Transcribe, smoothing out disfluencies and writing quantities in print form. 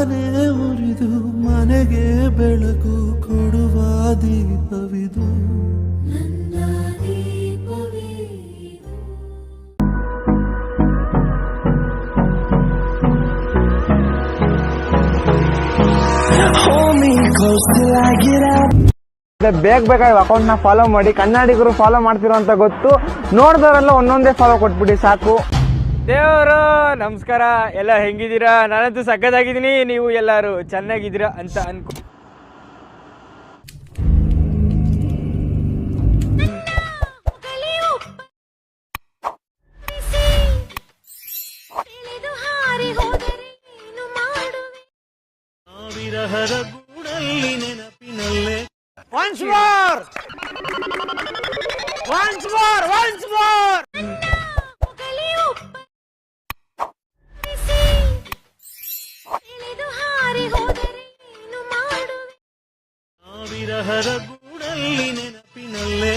ತಾನೇ ಉರಿದು ಮನೆಗೆ ಬೆಳಕು ಕೊಡುವ ದೀಪವಿದು. ಬೇಗ ಅಕೌಂಟ್ ನ ಫಾಲೋ ಮಾಡಿ. ಕನ್ನಡಿಗರು ಫಾಲೋ ಮಾಡ್ತಿರೋ ಅಂತ ಗೊತ್ತು, ನೋಡಿದವರೆಲ್ಲ ಒಂದೊಂದೇ ಫಾಲೋ ಕೊಟ್ಬಿಡಿ ಸಾಕು. ದೇವರು ನಮಸ್ಕಾರ, ಎಲ್ಲ ಹೆಂಗಿದ್ದೀರಾ? ನಾನಂತೂ ಸಕ್ಕತ್ತಾಗಿದ್ದೀನಿ, ನೀವು ಎಲ್ಲರೂ ಚೆನ್ನಾಗಿದ್ದೀರಾ ಅಂತ ಅನ್ಕೊ. ವಿರಹದ ಗೂಡಲ್ಲಿ ನೆನಪಿನಲ್ಲೇ Once more! Once more! Once more! ವಿರಹದ ಗೂಡಲ್ಲಿ ನೆನಪಿನಲ್ಲೇ